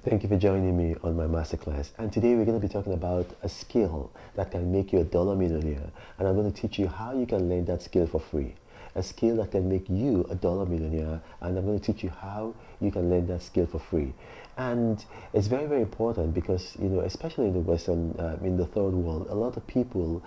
Thank you for joining me on my masterclass. And today we're going to be talking about a skill that can make you a dollar millionaire. And I'm going to teach you how you can learn that skill for free. A skill that can make you a dollar millionaire. And I'm going to teach you how you can learn that skill for free. And it's very, very important because, especially in the Western, in the third world, a lot of people,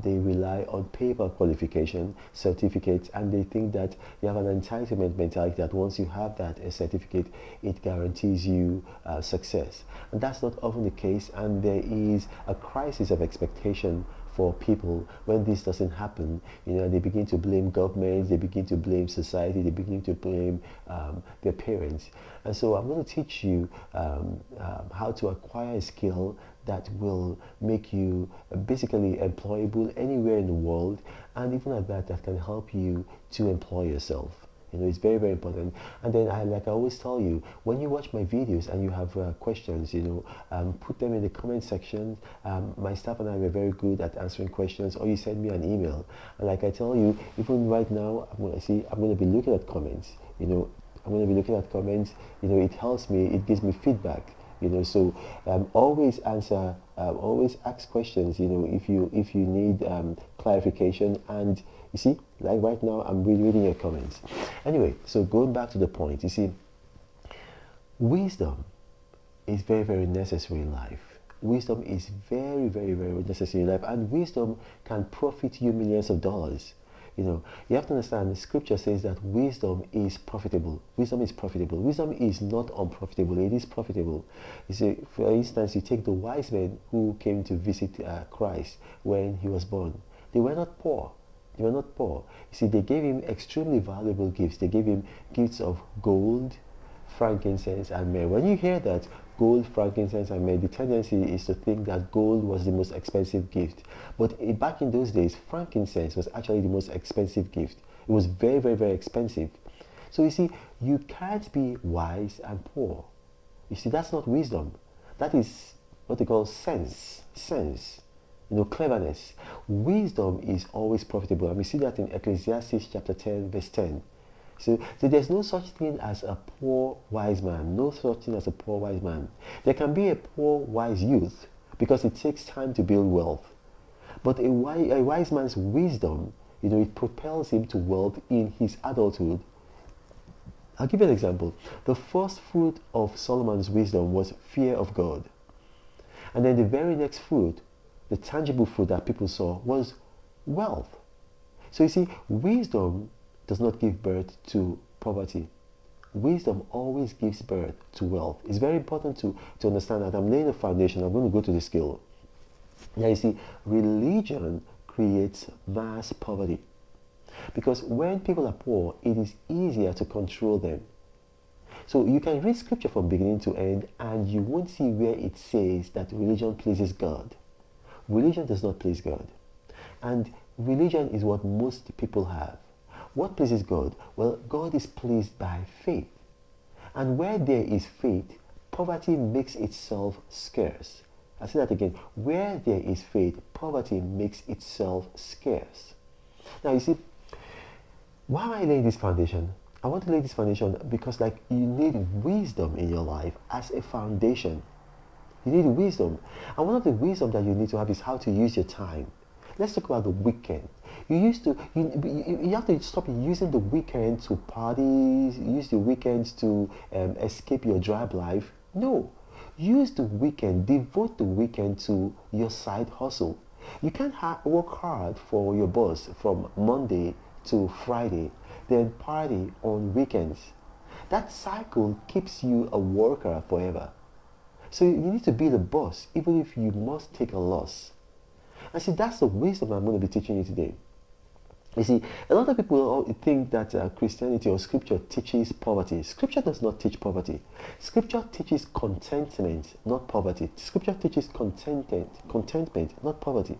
they rely on paper qualification, certificates, and they think that you have an entitlement mentality that once you have that a certificate, it guarantees you success. And that's not often the case, and there is a crisis of expectation for people when this doesn't happen. They begin to blame governments, they begin to blame society, they begin to blame their parents. And so I'm going to teach you how to acquire a skill that will make you basically employable anywhere in the world, and even at that, that can help you to employ yourself. It's very, very important. And then, like I always tell you, when you watch my videos and you have questions, put them in the comment section. My staff and I were very good at answering questions, or you send me an email. And like I tell you, even right now, I'm going to be looking at comments. I'm going to be looking at comments. It helps me. It gives me feedback. So always answer, always ask questions. If you need clarification. And you see, like right now, I'm reading your comments. Anyway, so going back to the point, you see, wisdom is very, very necessary in life. Wisdom is very, very, very necessary in life, and wisdom can profit you millions of dollars. You have to understand, the scripture says that wisdom is profitable. Wisdom is profitable. Wisdom is not unprofitable. It is profitable. You see, for instance, you take the wise men who came to visit Christ when he was born. They were not poor. They were not poor. You see, they gave him extremely valuable gifts. They gave him gifts of gold, frankincense, and myrrh. When you hear that, gold, frankincense, and myrrh, the tendency is to think that gold was the most expensive gift. But back in those days, frankincense was actually the most expensive gift. It was very, very, very expensive. So you see, you can't be wise and poor. You see, that's not wisdom. That is what they call sense. Cleverness. Wisdom is always profitable. And we see that in Ecclesiastes chapter 10, verse 10. So there's no such thing as a poor wise man. No such thing as a poor wise man. There can be a poor wise youth because it takes time to build wealth. But a wise man's wisdom, it propels him to wealth in his adulthood. I'll give you an example. The first fruit of Solomon's wisdom was fear of God. And then the very next fruit, the tangible fruit that people saw, was wealth. So you see, wisdom does not give birth to poverty. Wisdom always gives birth to wealth. It's very important to understand that. I'm laying a foundation. I'm going to go to the skill. Now you see, religion creates mass poverty. Because when people are poor, it is easier to control them. So you can read scripture from beginning to end and you won't see where it says that religion pleases God. Religion does not please God. And religion is what most people have. What pleases God? Well, God is pleased by faith. And where there is faith, poverty makes itself scarce. I'll say that again. Where there is faith, poverty makes itself scarce. Now you see, why am I laying this foundation? I want to lay this foundation because you need wisdom in your life as a foundation. You need wisdom. And one of the wisdom that you need to have is how to use your time. Let's talk about the weekend. You have to stop using the weekend to party, use the weekends to escape your drab life. No. Use the weekend, devote the weekend to your side hustle. You can't work hard for your boss from Monday to Friday, then party on weekends. That cycle keeps you a worker forever. So you need to be the boss, even if you must take a loss. And see, that's the wisdom I'm going to be teaching you today. You see, a lot of people think that Christianity or Scripture teaches poverty. Scripture does not teach poverty. Scripture teaches contentment, not poverty. Scripture teaches contentment, not poverty.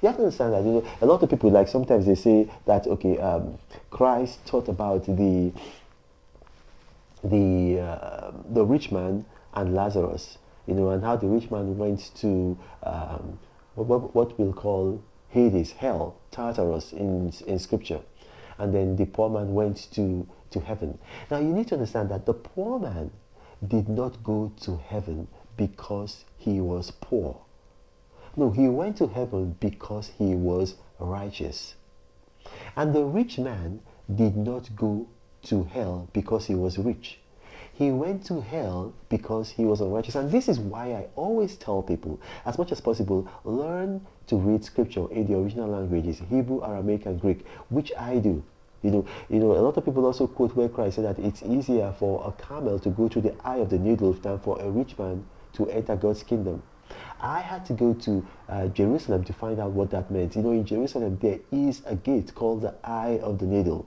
You have to understand that, a lot of people, sometimes they say that, Christ taught about the rich man and Lazarus, and how the rich man went to what we'll call Hades, hell, Tartarus in Scripture. And then the poor man went to heaven. Now you need to understand that the poor man did not go to heaven because he was poor. No, he went to heaven because he was righteous. And the rich man did not go to hell because he was rich. He went to hell because he was unrighteous. And this is why I always tell people, as much as possible, learn to read scripture in the original languages, Hebrew, Aramaic, and Greek, which I do. A lot of people also quote where Christ said that it's easier for a camel to go through the eye of the needle than for a rich man to enter God's kingdom. I had to go to Jerusalem to find out what that meant. In Jerusalem there is a gate called the eye of the needle.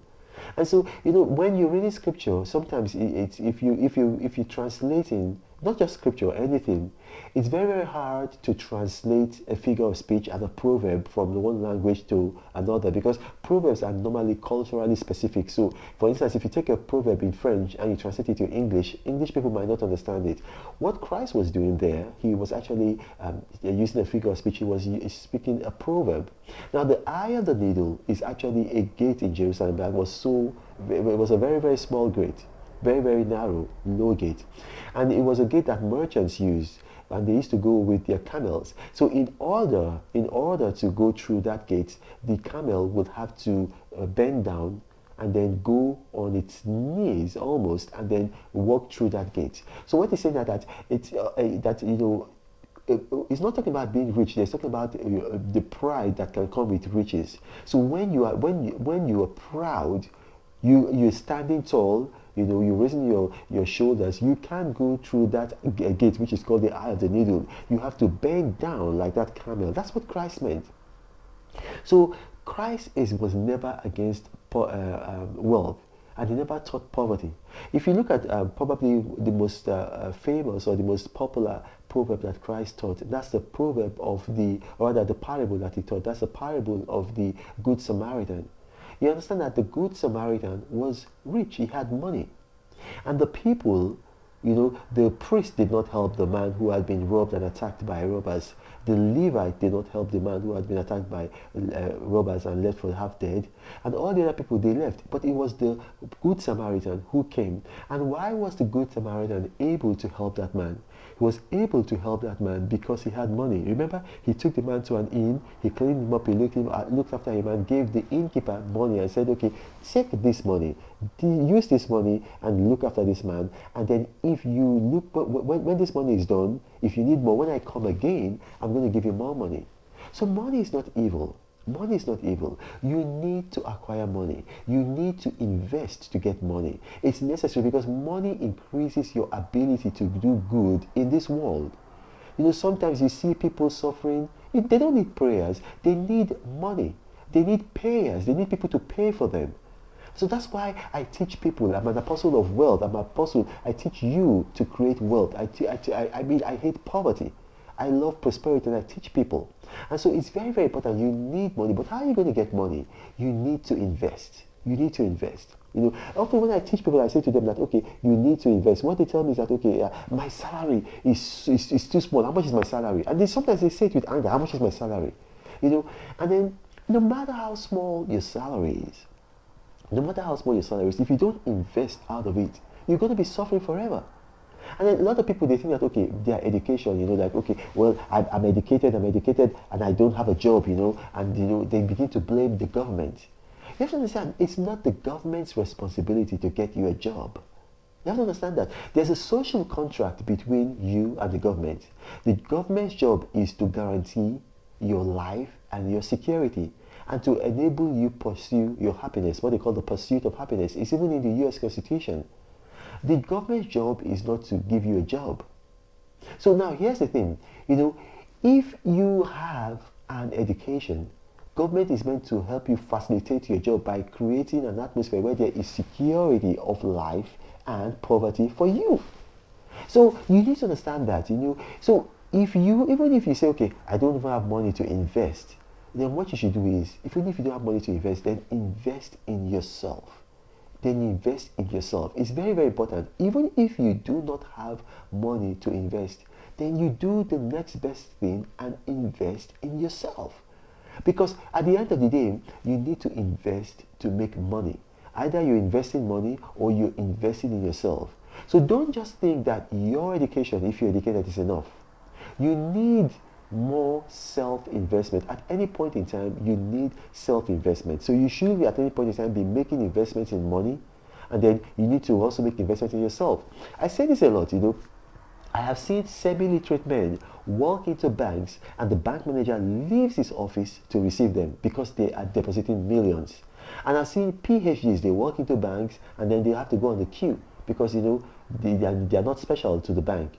And so, when you read scripture, sometimes it's if you translating not just scripture, anything, it's very, very hard to translate a figure of speech and a proverb from one language to another, because proverbs are normally culturally specific. So, for instance, if you take a proverb in French and you translate it to English people might not understand it. What Christ was doing there, he was actually using a figure of speech. He was speaking a proverb. Now, the eye of the needle is actually a gate in Jerusalem that was it was a very, very small gate. Very, very narrow, low gate. And it was a gate that merchants used, and they used to go with their camels. So in order to go through that gate, the camel would have to bend down and then go on its knees almost, and then walk through that gate. So what he's saying that it's it's not talking about being rich. It's talking about the pride that can come with riches. So when you are proud, you're standing tall, you're raising your shoulders, you can't go through that gate, which is called the eye of the needle. You have to bend down like that camel. That's what Christ meant. So Christ was never against wealth, and he never taught poverty. If you look at probably the most famous or the most popular proverb that Christ taught, that's the proverb of the parable that he taught. That's the parable of the Good Samaritan. You understand that the Good Samaritan was rich. He had money. And the people, the priest did not help the man who had been robbed and attacked by robbers. The Levite did not help the man who had been attacked by robbers and left for half dead. And all the other people, they left. But it was the Good Samaritan who came. And why was the Good Samaritan able to help that man? He was able to help that man because he had money. Remember, he took the man to an inn, he cleaned him up, he looked after him, and gave the innkeeper money and said, okay, take this money, use this money and look after this man. And then if you look, when this money is done, if you need more, when I come again, I'm going to give you more money. So money is not evil. Money is not evil. You need to acquire money. You need to invest to get money. It's necessary because money increases your ability to do good in this world. Sometimes you see people suffering. They don't need prayers. They need money. They need payers. They need people to pay for them. So that's why I teach people. I'm an apostle of wealth. I'm an apostle. I teach you to create wealth. I hate poverty. I love prosperity, and I teach people. And so it's very, very important. You need money. But how are you going to get money? You need to invest. You need to invest. Often when I teach people, I say to them that, okay, you need to invest. What they tell me is that, okay, my salary is too small. How much is my salary? And then sometimes they say it with anger, how much is my salary? And then no matter how small your salary is, if you don't invest out of it, you're going to be suffering forever. And then a lot of people, they think that, okay, their education, like, okay, well, I'm educated, and I don't have a job, and, they begin to blame the government. You have to understand, it's not the government's responsibility to get you a job. You have to understand that there's a social contract between you and the government. The government's job is to guarantee your life and your security, and to enable you pursue your happiness, what they call the pursuit of happiness. It's even in the US Constitution. The government's job is not to give you a job. So now here's the thing, if you have an education, government is meant to help you facilitate your job by creating an atmosphere where there is security of life and poverty for you. So you need to understand that, So even if you say, okay, I don't even have money to invest, then what you should do is, even if you don't have money to invest, then invest in yourself. It's very, very important. Even if you do not have money to invest, then you do the next best thing and invest in yourself. Because at the end of the day, you need to invest to make money. Either you're investing money or you're investing in yourself. So don't just think that your education, if you're educated, is enough. You need more self-investment. At any point in time, you need self-investment. So you should, at any point in time, be making investments in money, and then you need to also make investments in yourself. I say this a lot, I have seen semi-literate men walk into banks and the bank manager leaves his office to receive them because they are depositing millions. And I've seen PhDs, they walk into banks and then they have to go on the queue because, they are not special to the bank.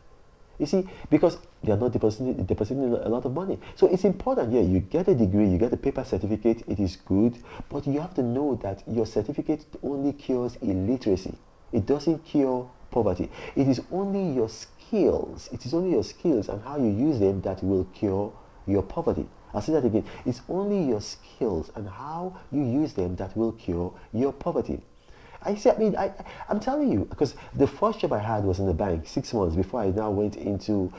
You see, because they are not depositing a lot of money. So it's important, you get a degree, you get a paper certificate, it is good, but you have to know that your certificate only cures illiteracy. It doesn't cure poverty. It is only your skills. It is only your skills and how you use them that will cure your poverty. I'll say that again. It's only your skills and how you use them that will cure your poverty. I'm telling you, because the first job I had was in the bank, 6 months before I now went into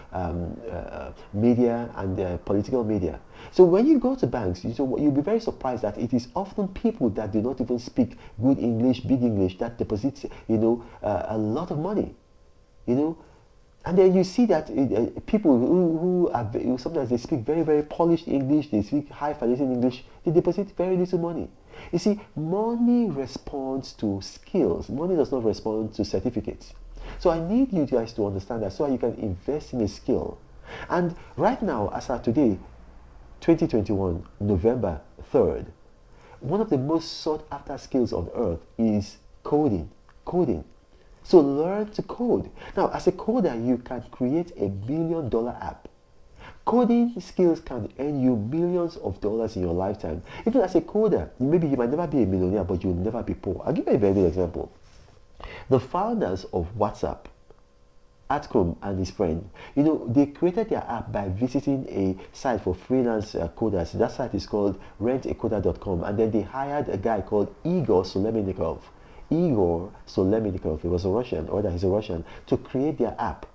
media and political media. So when you go to banks, you'll be very surprised that it is often people that do not even speak good English, big English, that deposit, a lot of money, And then you see that people who sometimes they speak very, very polished English, they speak high financial English, they deposit very little money. You see, money responds to skills. Money does not respond to certificates. So I need you guys to understand that so you can invest in a skill. And right now, as of today, 2021, November 3rd, one of the most sought after skills on earth is coding. So learn to code. Now, as a coder, you can create $1 million app. Coding skills can earn you millions of dollars in your lifetime. Even as a coder, maybe you might never be a millionaire, but you'll never be poor. I'll give you a very good example. The founders of WhatsApp, Atcom and his friend, they created their app by visiting a site for freelance coders. That site is called rentacoder.com, and then they hired a guy called Igor Solemennikov. He was a Russian, or he's a Russian, to create their app.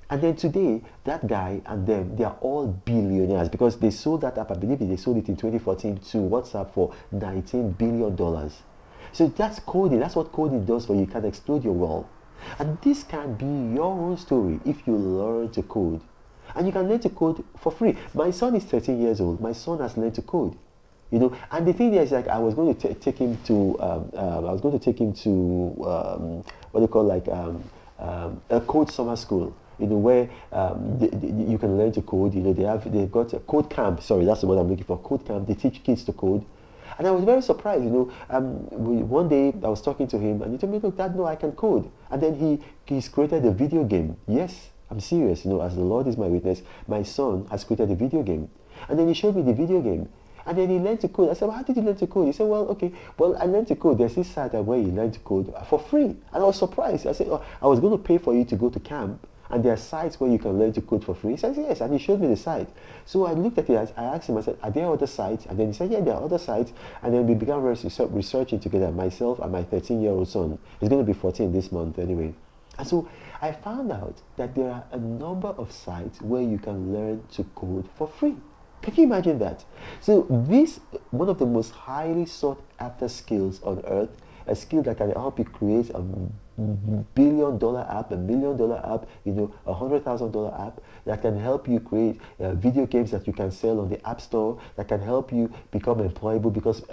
And then today, that guy and them, they are all billionaires because they sold that app. I believe they sold it in 2014 to WhatsApp for $19 billion. So that's coding. That's what coding does for you. You can explode your world. And this can be your own story if you learn to code. And you can learn to code for free. My son is 13 years old. My son has learned to code. And the thing is, like, I was going to take him to, a code summer school. Where you can learn to code. They've got a code camp. Sorry, that's the word I'm looking for. Code camp. They teach kids to code. And I was very surprised. One day I was talking to him, and he told me, "Look, Dad, no, I can code." And then he's created a video game. Yes, I'm serious. As the Lord is my witness, my son has created a video game. And then he showed me the video game. And then he learned to code. I said, "Well, how did you learn to code?" He said, "Well, I learned to code. There's this site where you learn to code for free." And I was surprised. I said, "Oh, I was going to pay for you to go to camp. And there are sites where you can learn to code for free." He says, "Yes," and he showed me the site. So I looked at it, I asked him, I said, "Are there other sites?" And then he said, "Yeah, there are other sites." And then we began researching together, myself and my 13-year-old son. He's going to be 14 this month anyway. And so I found out that there are a number of sites where you can learn to code for free. Can you imagine that? So this, one of the most highly sought after skills on earth, a skill that can help you create a $1 billion app, $1 million app, a $100,000 app that can help you create video games that you can sell on the App Store, that can help you become employable because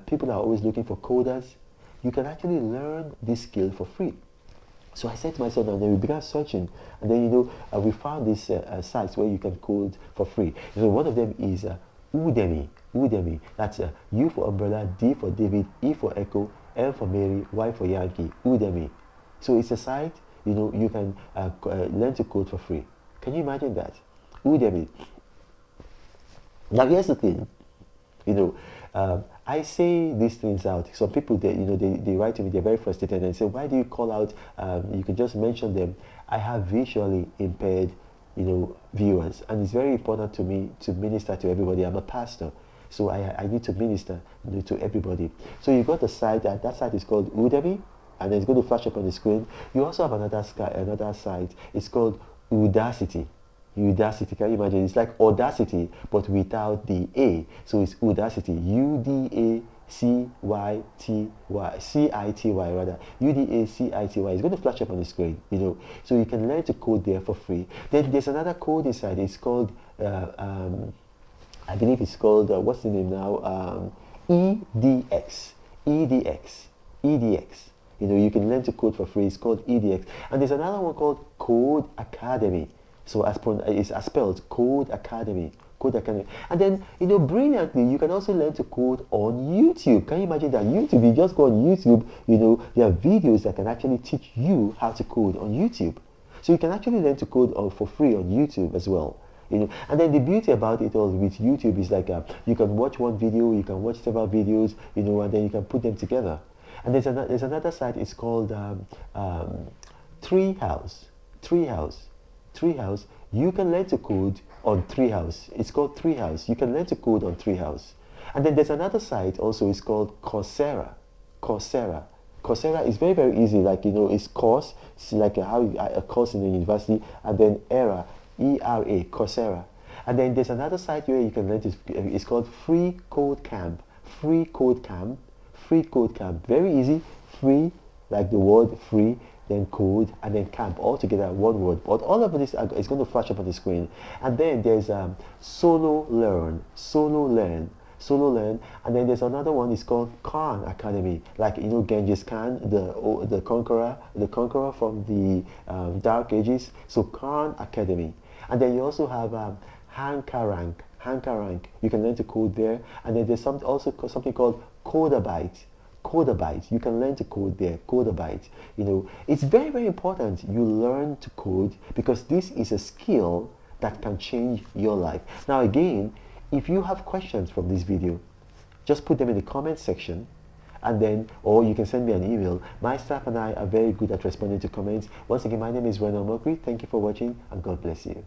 people are always looking for coders. You can actually learn this skill for free. So I said to myself, and then we began searching, and then we found these sites where you can code for free. So one of them is Udemy. Udemy. That's U for umbrella, D for David, E for Echo, M for Mary, Y for Yankee. Udemy. So it's a site you can learn to code for free. Can you imagine that? Udemy. Now here's the thing. I say these things out. Some people, they write to me, they're very frustrated and say, "Why do you call out, you can just mention them." I have visually impaired, viewers, and it's very important to me to minister to everybody. I'm a pastor, so I need to minister to everybody. So you got the site, that site is called Udemy, and it's going to flash up on the screen. You also have another site, it's called Udacity. Udacity, can you imagine? It's like Audacity, but without the A. So it's Udacity, UDACITY rather. UDACITY. It's going to flash up on the screen, you know. So you can learn to code there for free. Then there's another code inside. It's called, I believe it's called, what's the name now? EDX. EDX. EDX. You know, you can learn to code for free. It's called EDX. And there's another one called Code Academy. So it's spelled Code Academy. Code Academy. And then, you know, brilliantly, you can also learn to code on YouTube. Can you imagine that? YouTube, you just go on YouTube, you know, there are videos that can actually teach you how to code on YouTube. So you can actually learn to code for free on YouTube as well. You know, and then the beauty about it all with YouTube is like you can watch one video, you can watch several videos, you know, and then you can put them together. And there's another site. It's called Treehouse. Treehouse. You can learn to code on Treehouse. It's called Treehouse. You can learn to code on Treehouse. And then there's another site also. It's called Coursera. Coursera is very, very easy. Like, you know, it's course. It's like a course in the university. And then ERA, ERA, Coursera. And then there's another site where you can learn to. It's called Free Code Camp. Free Code Camp. Free Code Camp. Very easy. Free, like the word free, then code, and then camp, all together one word. But all of this is going to flash up on the screen. And then there's Solo Learn, and then there's another one. It's called Khan Academy, like, you know, Genghis Khan, the conqueror from the Dark Ages. So Khan Academy. And then you also have Hankarank. You can learn to code there. And then there's also something called Codabyte. You can learn to code there. Codabyte. You know, it's very, very important you learn to code, because this is a skill that can change your life. Now again, if you have questions from this video, just put them in the comment section, and then, or you can send me an email. My staff and I are very good at responding to comments. Once again, my name is Ronald Mokri. Thank you for watching, and God bless you.